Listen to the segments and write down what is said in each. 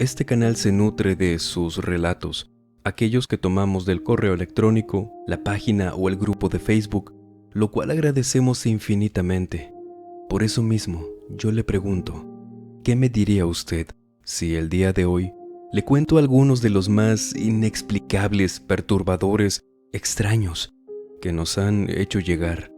Este canal se nutre de sus relatos, aquellos que tomamos del correo electrónico, la página o el grupo de Facebook, lo cual agradecemos infinitamente. Por eso mismo, yo le pregunto, ¿qué me diría usted si el día de hoy le cuento algunos de los más inexplicables, perturbadores, extraños que nos han hecho llegar?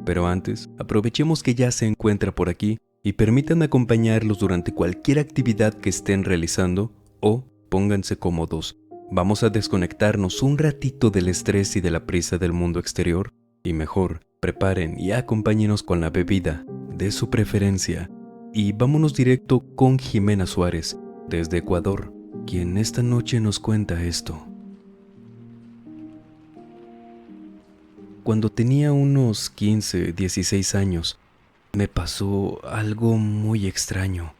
Pero antes, aprovechemos que ya se encuentra por aquí y permítanme acompañarlos durante cualquier actividad que estén realizando o pónganse cómodos. Vamos a desconectarnos un ratito del estrés y de la prisa del mundo exterior y mejor, preparen y acompáñenos con la bebida de su preferencia y vámonos directo con Jimena Suárez, desde Ecuador, quien esta noche nos cuenta esto. Cuando tenía unos 15, 16 años, me pasó algo muy extraño.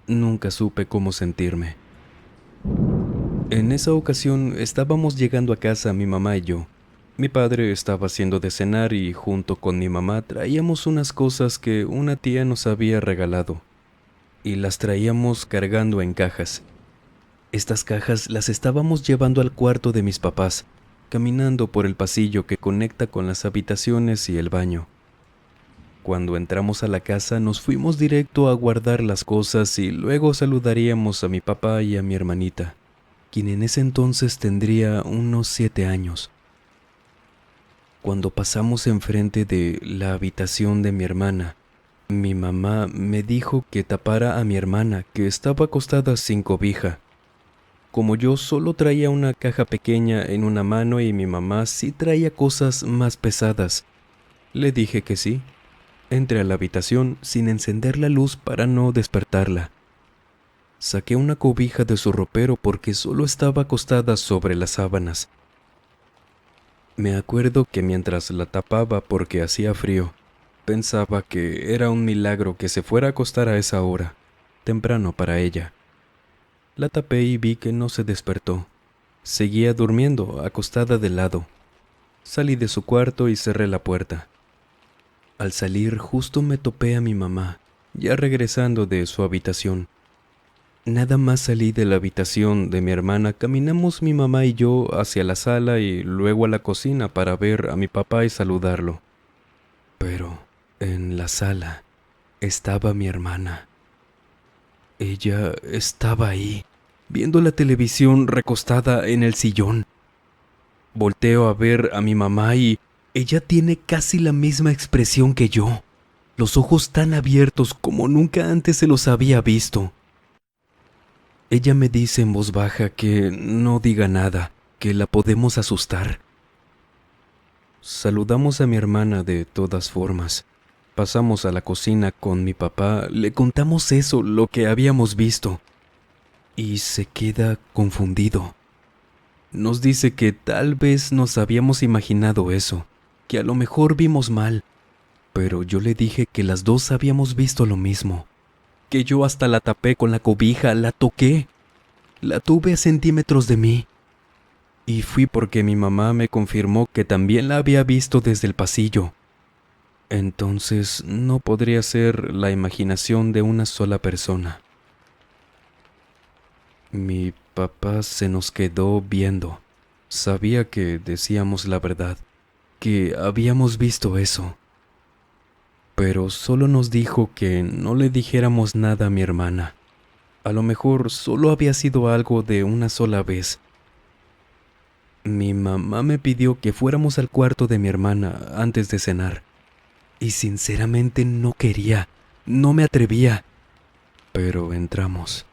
Nunca supe cómo sentirme. En esa ocasión estábamos llegando a casa mi mamá y yo. Mi padre estaba haciendo de cenar y junto con mi mamá traíamos unas cosas que una tía nos había regalado y las traíamos cargando en cajas. Estas cajas las estábamos llevando al cuarto de mis papás, caminando por el pasillo que conecta con las habitaciones y el baño. Cuando entramos a la casa nos fuimos directo a guardar las cosas y luego saludaríamos a mi papá y a mi hermanita, quien en ese entonces tendría unos 7 años. Cuando pasamos enfrente de la habitación de mi hermana, mi mamá me dijo que tapara a mi hermana, que estaba acostada sin cobija. Como yo solo traía una caja pequeña en una mano y mi mamá sí traía cosas más pesadas, le dije que sí. Entré a la habitación sin encender la luz para no despertarla. Saqué una cobija de su ropero porque solo estaba acostada sobre las sábanas. Me acuerdo que mientras la tapaba porque hacía frío, pensaba que era un milagro que se fuera a acostar a esa hora, temprano para ella. La tapé y vi que no se despertó. Seguía durmiendo, acostada de lado. Salí de su cuarto y cerré la puerta. Al salir justo me topé a mi mamá, ya regresando de su habitación. Nada más salí de la habitación de mi hermana, caminamos mi mamá y yo hacia la sala y luego a la cocina para ver a mi papá y saludarlo. Pero en la sala estaba mi hermana. Ella estaba ahí, viendo la televisión recostada en el sillón. Volteo a ver a mi mamá y ella tiene casi la misma expresión que yo, los ojos tan abiertos como nunca antes se los había visto. Ella me dice en voz baja que no diga nada, que la podemos asustar. Saludamos a mi hermana de todas formas. Pasamos a la cocina con mi papá, le contamos eso, lo que habíamos visto, y se queda confundido. Nos dice que tal vez nos habíamos imaginado eso, que a lo mejor vimos mal, pero yo le dije que las dos habíamos visto lo mismo, que yo hasta la tapé con la cobija, la toqué, la tuve a centímetros de mí, y fui porque mi mamá me confirmó que también la había visto desde el pasillo. Entonces no podría ser la imaginación de una sola persona. Mi papá se nos quedó viendo. Sabía que decíamos la verdad, que habíamos visto eso. Pero solo nos dijo que no le dijéramos nada a mi hermana. A lo mejor solo había sido algo de una sola vez. Mi mamá me pidió que fuéramos al cuarto de mi hermana antes de cenar. Y sinceramente no quería, no me atrevía. Pero entramos.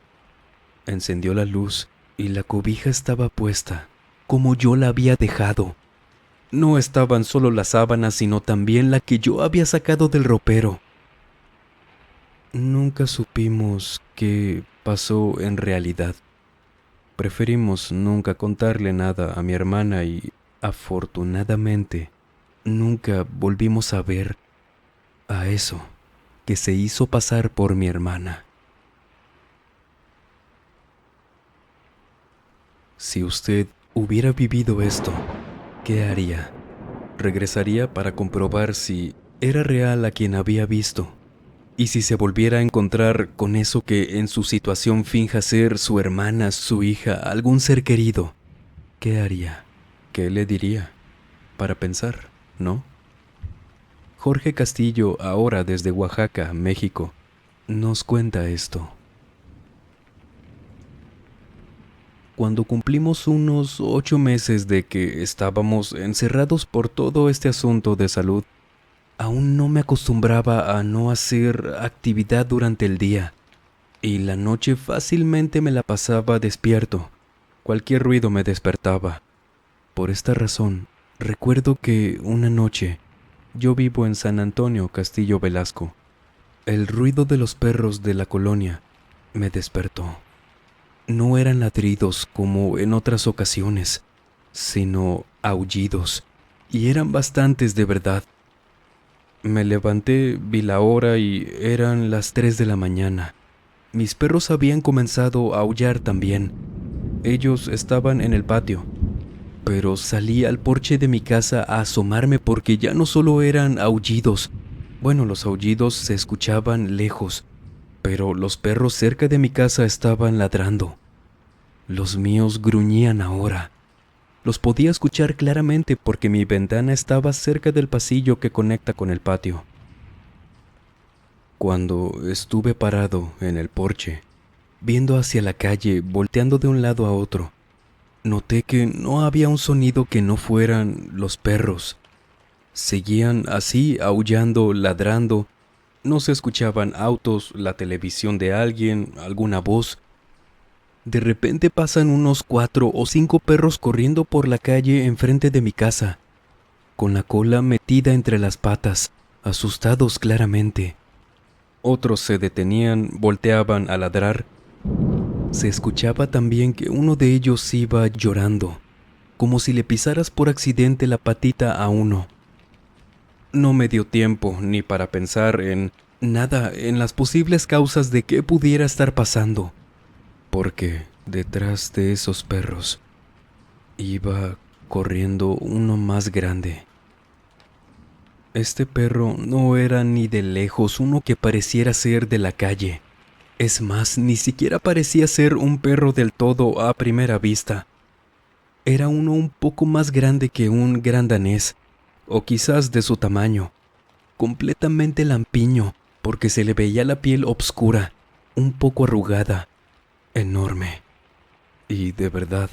Encendió la luz y la cobija estaba puesta, como yo la había dejado. No estaban solo las sábanas, sino también la que yo había sacado del ropero. Nunca supimos qué pasó en realidad. Preferimos nunca contarle nada a mi hermana y, afortunadamente, nunca volvimos a ver a eso que se hizo pasar por mi hermana. Si usted hubiera vivido esto, ¿qué haría? ¿Regresaría para comprobar si era real a quien había visto? ¿Y si se volviera a encontrar con eso que en su situación finja ser su hermana, su hija, algún ser querido? ¿Qué haría? ¿Qué le diría? Para pensar, ¿no? Jorge Castillo, ahora desde Oaxaca, México, nos cuenta esto. Cuando cumplimos unos 8 meses de que estábamos encerrados por todo este asunto de salud, aún no me acostumbraba a no hacer actividad durante el día, y la noche fácilmente me la pasaba despierto. Cualquier ruido me despertaba. Por esta razón, recuerdo que una noche, yo vivo en San Antonio, Castillo Velasco, el ruido de los perros de la colonia me despertó. No eran ladridos como en otras ocasiones, sino aullidos, y eran bastantes de verdad. Me levanté, vi la hora y eran las 3 de la mañana. Mis perros habían comenzado a aullar también. Ellos estaban en el patio, pero salí al porche de mi casa a asomarme porque ya no solo eran aullidos. Bueno, los aullidos se escuchaban lejos, pero los perros cerca de mi casa estaban ladrando. Los míos gruñían ahora. Los podía escuchar claramente porque mi ventana estaba cerca del pasillo que conecta con el patio. Cuando estuve parado en el porche, viendo hacia la calle, volteando de un lado a otro, noté que no había un sonido que no fueran los perros. Seguían así, aullando, ladrando. No se escuchaban autos, la televisión de alguien, alguna voz. De repente pasan unos 4 o 5 perros corriendo por la calle enfrente de mi casa, con la cola metida entre las patas, asustados claramente. Otros se detenían, volteaban a ladrar. Se escuchaba también que uno de ellos iba llorando, como si le pisaras por accidente la patita a uno. No me dio tiempo ni para pensar en nada, en las posibles causas de qué pudiera estar pasando, porque detrás de esos perros iba corriendo uno más grande. Este perro no era ni de lejos uno que pareciera ser de la calle. Es más, ni siquiera parecía ser un perro del todo a primera vista. Era uno un poco más grande que un gran danés, o quizás de su tamaño, completamente lampiño, porque se le veía la piel obscura, un poco arrugada, enorme. Y de verdad,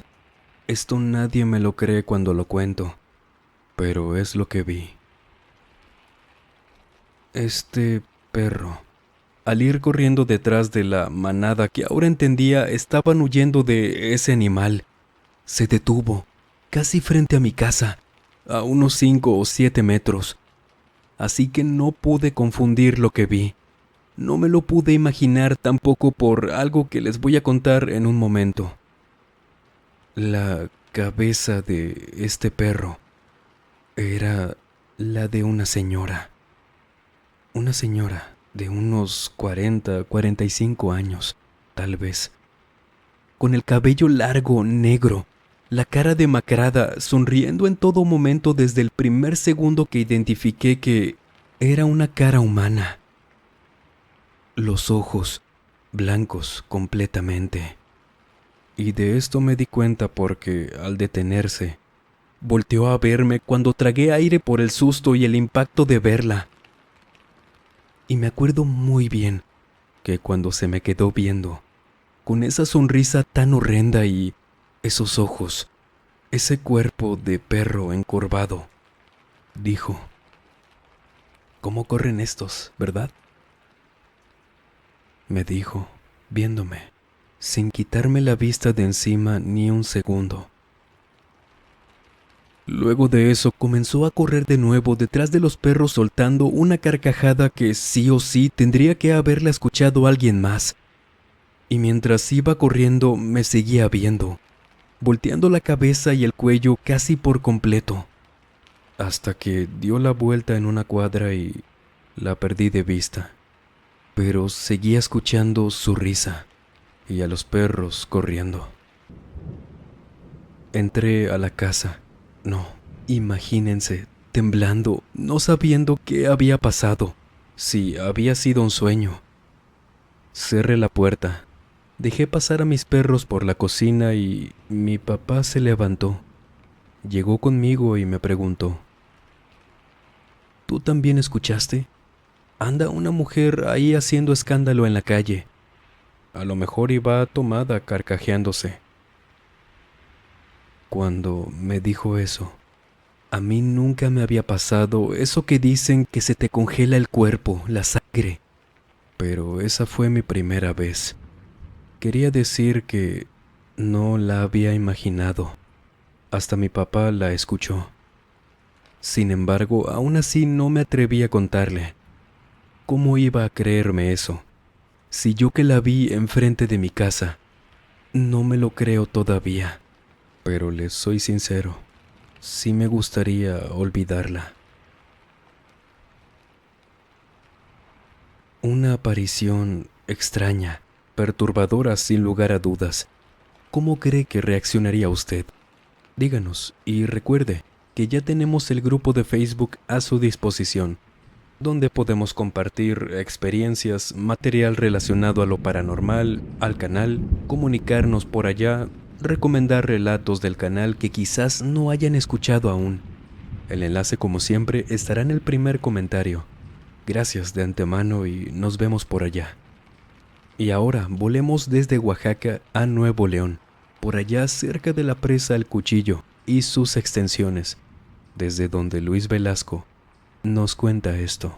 esto nadie me lo cree cuando lo cuento, pero es lo que vi. Este perro, al ir corriendo detrás de la manada que ahora entendía estaban huyendo de ese animal, se detuvo, casi frente a mi casa, a unos 5 o 7 metros. Así que no pude confundir lo que vi. No me lo pude imaginar tampoco por algo que les voy a contar en un momento. La cabeza de este perro era la de una señora. Una señora de unos 40, 45 años, tal vez. Con el cabello largo, negro, la cara demacrada, sonriendo en todo momento desde el primer segundo que identifiqué que era una cara humana. Los ojos blancos completamente. Y de esto me di cuenta porque, al detenerse, volteó a verme cuando tragué aire por el susto y el impacto de verla. Y me acuerdo muy bien que cuando se me quedó viendo, con esa sonrisa tan horrenda y esos ojos, ese cuerpo de perro encorvado, dijo: ¿Cómo corren estos, verdad? Me dijo, viéndome, sin quitarme la vista de encima ni un segundo. Luego de eso comenzó a correr de nuevo detrás de los perros soltando una carcajada que sí o sí tendría que haberla escuchado alguien más. Y mientras iba corriendo me seguía viendo, volteando la cabeza y el cuello casi por completo, hasta que dio la vuelta en una cuadra y la perdí de vista. Pero seguía escuchando su risa y a los perros corriendo. Entré a la casa. No, imagínense, temblando, no sabiendo qué había pasado. si había sido un sueño. Cerré la puerta, dejé pasar a mis perros por la cocina y mi papá se levantó. Llegó conmigo y me preguntó: ¿Tú también escuchaste? Anda una mujer ahí haciendo escándalo en la calle. A lo mejor iba tomada carcajeándose. Cuando me dijo eso, a mí nunca me había pasado eso que dicen que se te congela el cuerpo, la sangre. Pero esa fue mi primera vez. Quería decir que no la había imaginado. Hasta mi papá la escuchó. Sin embargo, aún así no me atreví a contarle. ¿Cómo iba a creerme eso? Si yo que la vi enfrente de mi casa, no me lo creo todavía. Pero les soy sincero, sí me gustaría olvidarla. Una aparición extraña, perturbadora sin lugar a dudas. ¿Cómo cree que reaccionaría usted? Díganos y recuerde que ya tenemos el grupo de Facebook a su disposición, donde podemos compartir experiencias, material relacionado a lo paranormal, al canal, comunicarnos por allá, recomendar relatos del canal que quizás no hayan escuchado aún. El enlace, como siempre, estará en el primer comentario. Gracias de antemano y nos vemos por allá. Y ahora volemos desde Oaxaca a Nuevo León, por allá cerca de la presa El Cuchillo y sus extensiones, desde donde Luis Velasco nos cuenta esto.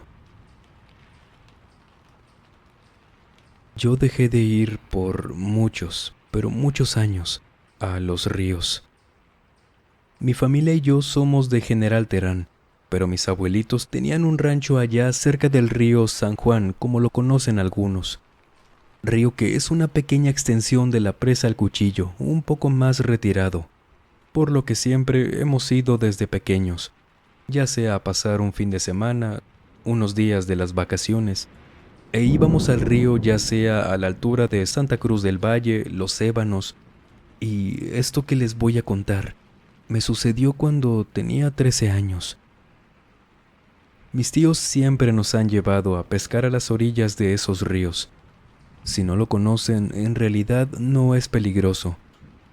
Yo dejé de ir por muchos, pero muchos años, a los ríos. Mi familia y yo somos de General Terán, pero mis abuelitos tenían un rancho allá cerca del río San Juan, como lo conocen algunos. Río que es una pequeña extensión de la presa El Cuchillo, un poco más retirado, por lo que siempre hemos ido desde pequeños, ya sea a pasar un fin de semana, unos días de las vacaciones, e íbamos al río ya sea a la altura de Santa Cruz del Valle, Los Ébanos, y esto que les voy a contar me sucedió cuando tenía 13 años. Mis tíos siempre nos han llevado a pescar a las orillas de esos ríos. Si no lo conocen, en realidad no es peligroso.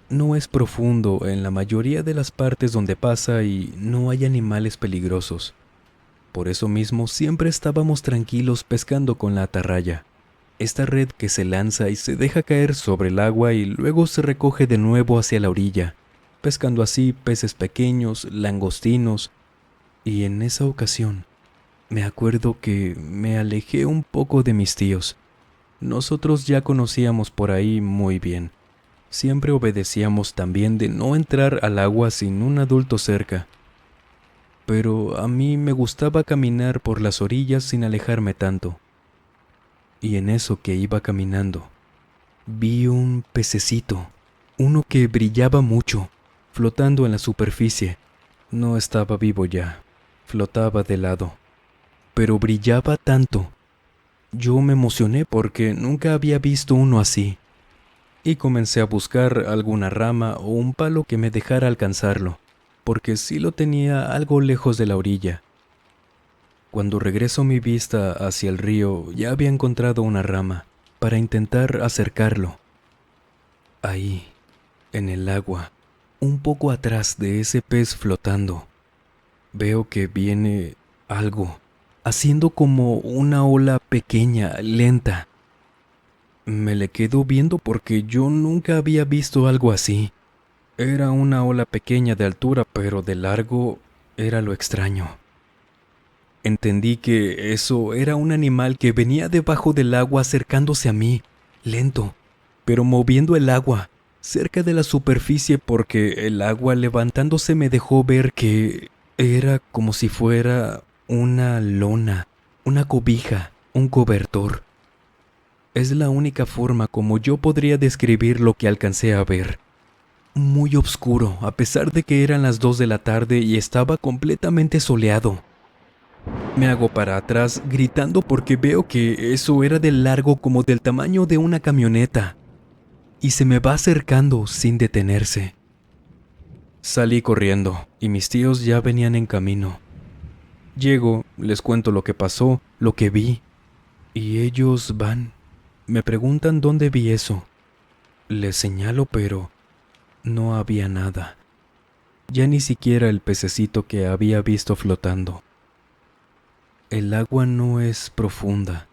No es profundo en la mayoría de las partes donde pasa y no hay animales peligrosos. Por eso mismo siempre estábamos tranquilos pescando con la atarraya. Esta red que se lanza y se deja caer sobre el agua y luego se recoge de nuevo hacia la orilla, pescando así peces pequeños, langostinos. Y en esa ocasión, me acuerdo que me alejé un poco de mis tíos. Nosotros ya conocíamos por ahí muy bien. Siempre obedecíamos también de no entrar al agua sin un adulto cerca. Pero a mí me gustaba caminar por las orillas sin alejarme tanto. Y en eso que iba caminando, vi un pececito, uno que brillaba mucho, flotando en la superficie. No estaba vivo ya, flotaba de lado, pero brillaba tanto. Yo me emocioné porque nunca había visto uno así, y comencé a buscar alguna rama o un palo que me dejara alcanzarlo, porque sí lo tenía algo lejos de la orilla. Cuando regreso mi vista hacia el río, ya había encontrado una rama para intentar acercarlo. Ahí, en el agua, un poco atrás de ese pez flotando, veo que viene algo, haciendo como una ola pequeña, lenta. Me le quedo viendo porque yo nunca había visto algo así. Era una ola pequeña de altura, pero de largo era lo extraño. Entendí que eso era un animal que venía debajo del agua acercándose a mí, lento, pero moviendo el agua, cerca de la superficie porque el agua levantándose me dejó ver que era como si fuera una lona, una cobija, un cobertor. Es la única forma como yo podría describir lo que alcancé a ver. Muy oscuro, a pesar de que eran las 2 de la tarde y estaba completamente soleado. Me hago para atrás gritando porque veo que eso era de largo como del tamaño de una camioneta y se me va acercando sin detenerse. Salí corriendo y mis tíos ya venían en camino. Llego, les cuento lo que pasó, lo que vi, y ellos van. Me preguntan dónde vi eso. Les señalo, pero no había nada. Ya ni siquiera el pececito que había visto flotando. El agua no es profunda,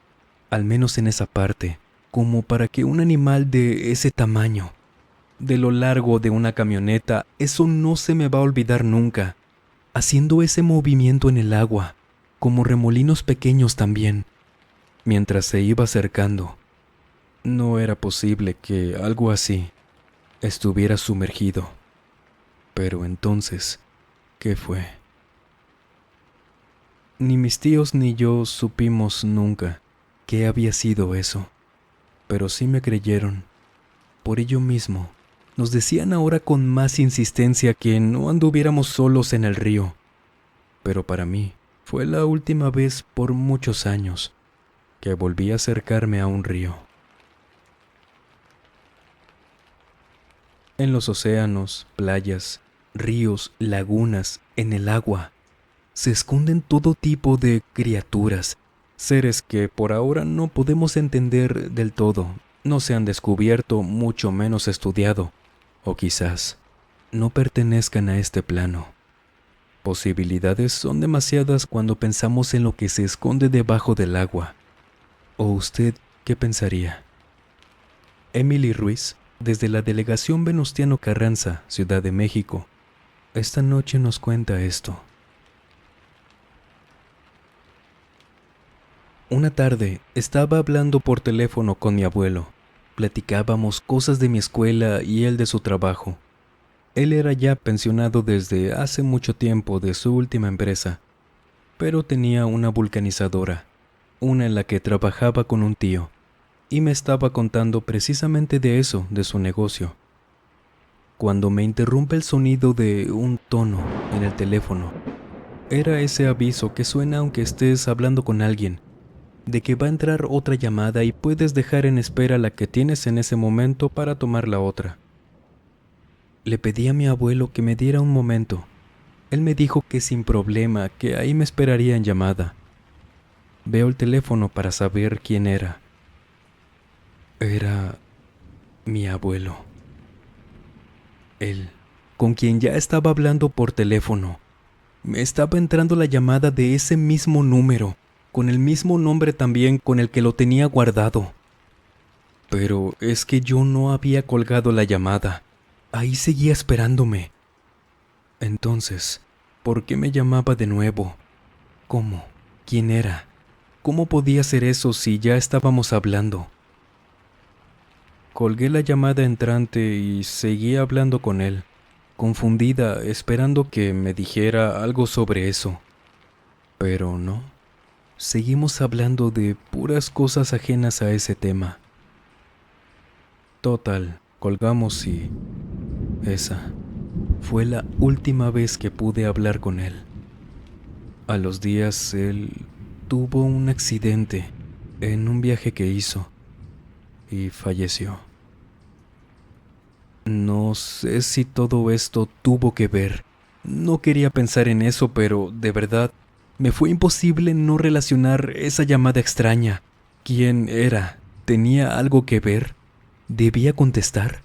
al menos en esa parte, como para que un animal de ese tamaño, de lo largo de una camioneta, eso no se me va a olvidar nunca, haciendo ese movimiento en el agua, como remolinos pequeños también, mientras se iba acercando. No era posible que algo así estuviera sumergido. Pero entonces, ¿qué fue? Ni mis tíos ni yo supimos nunca qué había sido eso, pero sí me creyeron. Por ello mismo, nos decían ahora con más insistencia que no anduviéramos solos en el río. Pero para mí, fue la última vez por muchos años que volví a acercarme a un río. En los océanos, playas, ríos, lagunas, en el agua, se esconden todo tipo de criaturas, seres que por ahora no podemos entender del todo, no se han descubierto, mucho menos estudiado, o quizás no pertenezcan a este plano. Posibilidades son demasiadas cuando pensamos en lo que se esconde debajo del agua. ¿O usted qué pensaría? Emily Ruiz, desde la Delegación Venustiano Carranza, Ciudad de México, esta noche nos cuenta esto. Una tarde estaba hablando por teléfono con mi abuelo. Platicábamos cosas de mi escuela y él de su trabajo. Él era ya pensionado desde hace mucho tiempo de su última empresa, pero tenía una vulcanizadora, una en la que trabajaba con un tío, y me estaba contando precisamente de eso, de su negocio. Cuando me interrumpe el sonido de un tono en el teléfono, era ese aviso que suena aunque estés hablando con alguien, de que va a entrar otra llamada y puedes dejar en espera la que tienes en ese momento para tomar la otra. Le pedí a mi abuelo que me diera un momento. Él me dijo que sin problema, que ahí me esperaría en llamada. Veo el teléfono para saber quién era. Era mi abuelo. Él, con quien ya estaba hablando por teléfono. Me estaba entrando la llamada de ese mismo número, con el mismo nombre también con el que lo tenía guardado. Pero es que yo no había colgado la llamada. Ahí seguía esperándome. Entonces, ¿por qué me llamaba de nuevo? ¿Cómo? ¿Quién era? ¿Cómo podía hacer eso si ya estábamos hablando? Colgué la llamada entrante y seguí hablando con él, confundida, esperando que me dijera algo sobre eso. Pero no. Seguimos hablando de puras cosas ajenas a ese tema. Total, colgamos y esa fue la última vez que pude hablar con él. A los días él tuvo un accidente en un viaje que hizo y falleció. No sé si todo esto tuvo que ver. No quería pensar en eso, pero de verdad me fue imposible no relacionar esa llamada extraña. ¿Quién era? ¿Tenía algo que ver? ¿Debía contestar?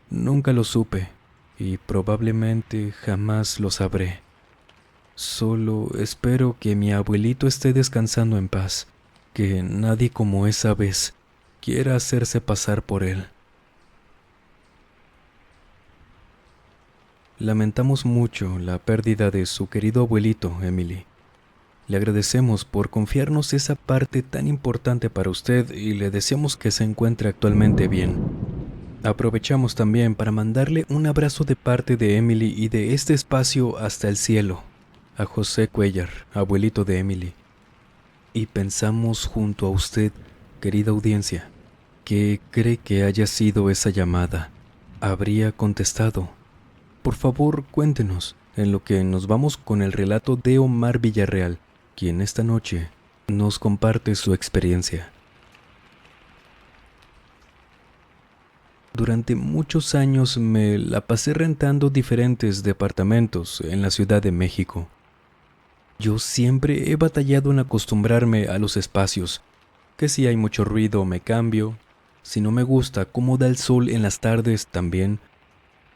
Nunca lo supe y probablemente jamás lo sabré. Solo espero que mi abuelito esté descansando en paz, que nadie como esa vez quiera hacerse pasar por él. Lamentamos mucho la pérdida de su querido abuelito, Emily. Le agradecemos por confiarnos esa parte tan importante para usted y le deseamos que se encuentre actualmente bien. Aprovechamos también para mandarle un abrazo de parte de Emily y de este espacio hasta el cielo, a José Cuellar, abuelito de Emily. Y pensamos junto a usted, querida audiencia, ¿qué cree que haya sido esa llamada? ¿Habría contestado? Por favor, cuéntenos, en lo que nos vamos con el relato de Omar Villarreal, quien esta noche nos comparte su experiencia. Durante muchos años me la pasé rentando diferentes departamentos en la Ciudad de México. Yo siempre he batallado en acostumbrarme a los espacios, que si hay mucho ruido me cambio, si no me gusta cómo da el sol en las tardes también.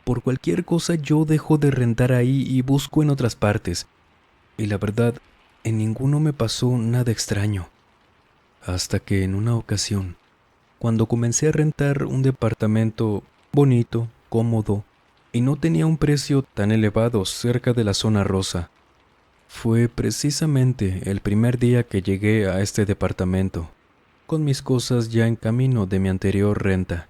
Por cualquier cosa yo dejo de rentar ahí y busco en otras partes, y la verdad, en ninguno me pasó nada extraño. Hasta que en una ocasión, cuando comencé a rentar un departamento bonito, cómodo, y no tenía un precio tan elevado cerca de la zona rosa, fue precisamente el primer día que llegué a este departamento, con mis cosas ya en camino de mi anterior renta.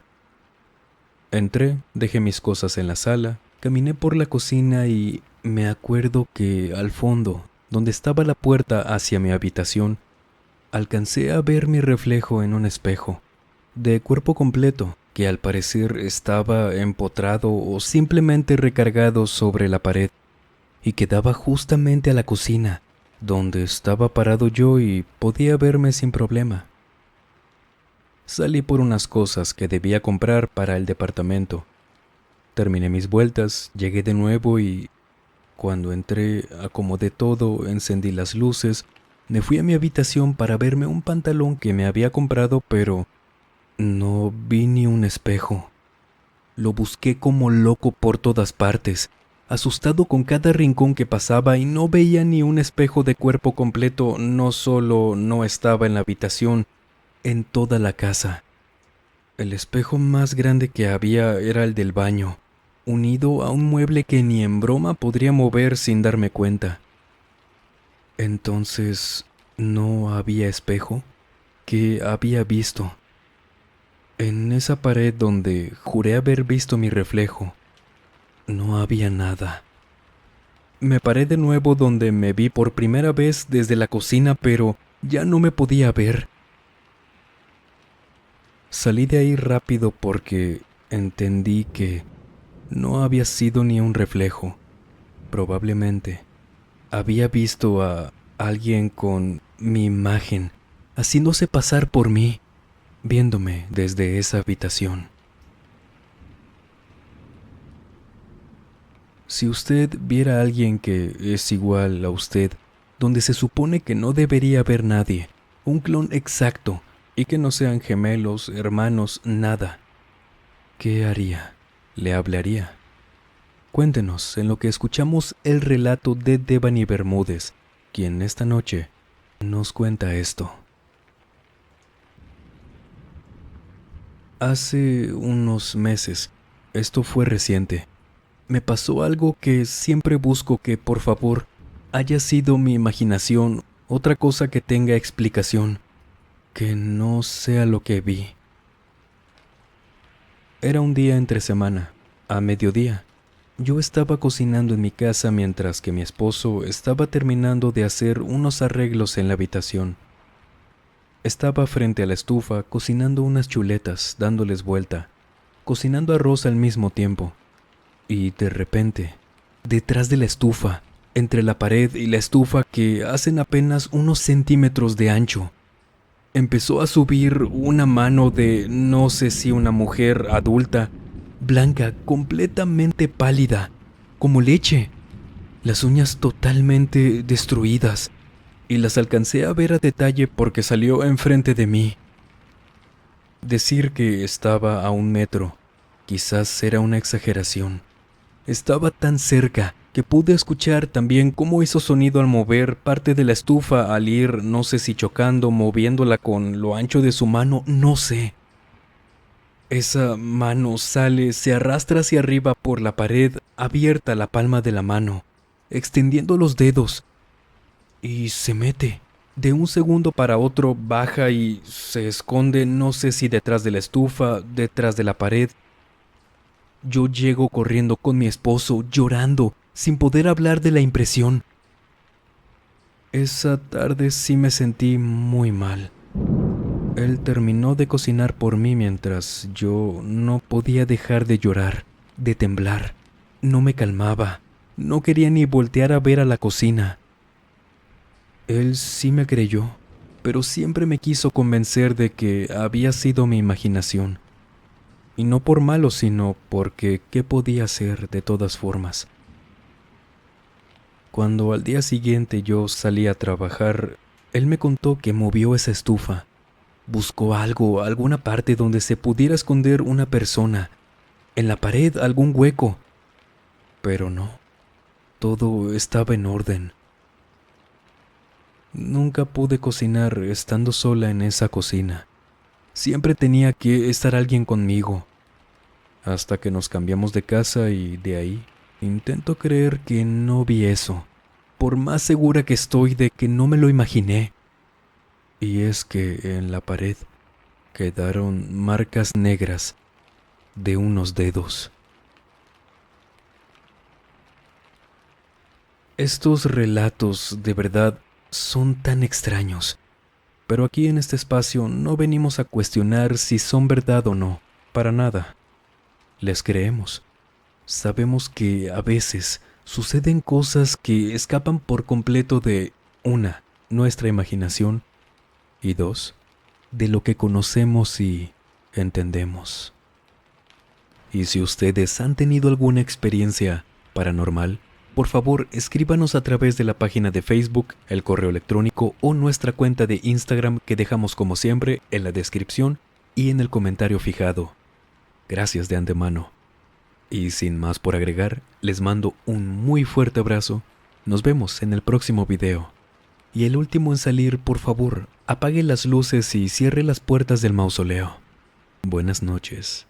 Entré, dejé mis cosas en la sala, caminé por la cocina y me acuerdo que al fondo, donde estaba la puerta hacia mi habitación, alcancé a ver mi reflejo en un espejo, de cuerpo completo, que al parecer estaba empotrado o simplemente recargado sobre la pared, y que daba justamente a la cocina, donde estaba parado yo y podía verme sin problema. Salí por unas cosas que debía comprar para el departamento. Terminé mis vueltas, llegué de nuevo y cuando entré, acomodé todo, encendí las luces, me fui a mi habitación para verme un pantalón que me había comprado, pero no vi ni un espejo. Lo busqué como loco por todas partes, asustado con cada rincón que pasaba y no veía ni un espejo de cuerpo completo. No solo no estaba en la habitación, en toda la casa. El espejo más grande que había era el del baño, unido a un mueble que ni en broma podría mover sin darme cuenta. Entonces, ¿no había espejo? ¿Qué había visto? En esa pared donde juré haber visto mi reflejo, no había nada. Me paré de nuevo donde me vi por primera vez desde la cocina, pero ya no me podía ver. Salí de ahí rápido porque entendí que no había sido ni un reflejo. Probablemente había visto a alguien con mi imagen, haciéndose pasar por mí, viéndome desde esa habitación. Si usted viera a alguien que es igual a usted, donde se supone que no debería haber nadie, un clon exacto, y que no sean gemelos, hermanos, nada, ¿qué haría? ¿Le hablaría? Cuéntenos en lo que escuchamos el relato de Devani Bermúdez, quien esta noche nos cuenta esto. Hace unos meses, esto fue reciente, me pasó algo que siempre busco que, por favor, haya sido mi imaginación, otra cosa que tenga explicación, que no sea lo que vi. Era un día entre semana, a mediodía. Yo estaba cocinando en mi casa mientras que mi esposo estaba terminando de hacer unos arreglos en la habitación. Estaba frente a la estufa cocinando unas chuletas, dándoles vuelta, cocinando arroz al mismo tiempo. Y de repente, detrás de la estufa, entre la pared y la estufa que hacen apenas unos centímetros de ancho, empezó a subir una mano de no sé si una mujer adulta, blanca, completamente pálida, como leche, las uñas totalmente destruidas, y las alcancé a ver a detalle porque salió enfrente de mí. Decir que estaba a 1 metro, quizás era una exageración. Estaba tan cerca que pude escuchar también cómo hizo sonido al mover parte de la estufa, al ir, no sé si chocando, moviéndola con lo ancho de su mano, no sé. Esa mano sale, se arrastra hacia arriba por la pared, abierta la palma de la mano, extendiendo los dedos, y se mete. De un segundo para otro baja y se esconde, no sé si detrás de la estufa, detrás de la pared. Yo llego corriendo con mi esposo, llorando, sin poder hablar de la impresión. Esa tarde sí me sentí muy mal. Él terminó de cocinar por mí mientras yo no podía dejar de llorar, de temblar. No me calmaba, no quería ni voltear a ver a la cocina. Él sí me creyó, pero siempre me quiso convencer de que había sido mi imaginación. Y no por malo, sino porque ¿qué podía hacer de todas formas? Cuando al día siguiente yo salí a trabajar, él me contó que movió esa estufa. Buscó algo, alguna parte donde se pudiera esconder una persona, en la pared, algún hueco. Pero no, todo estaba en orden. Nunca pude cocinar estando sola en esa cocina. Siempre tenía que estar alguien conmigo. Hasta que nos cambiamos de casa y de ahí intento creer que no vi eso, por más segura que estoy de que no me lo imaginé. Y es que en la pared quedaron marcas negras de unos dedos. Estos relatos de verdad son tan extraños, pero aquí en este espacio no venimos a cuestionar si son verdad o no, para nada. Les creemos. Sabemos que a veces suceden cosas que escapan por completo de, una, nuestra imaginación y dos, de lo que conocemos y entendemos. Y si ustedes han tenido alguna experiencia paranormal, por favor escríbanos a través de la página de Facebook, el correo electrónico o nuestra cuenta de Instagram que dejamos como siempre en la descripción y en el comentario fijado. Gracias de antemano. Y sin más por agregar, les mando un muy fuerte abrazo. Nos vemos en el próximo video. Y el último en salir, por favor, apague las luces y cierre las puertas del mausoleo. Buenas noches.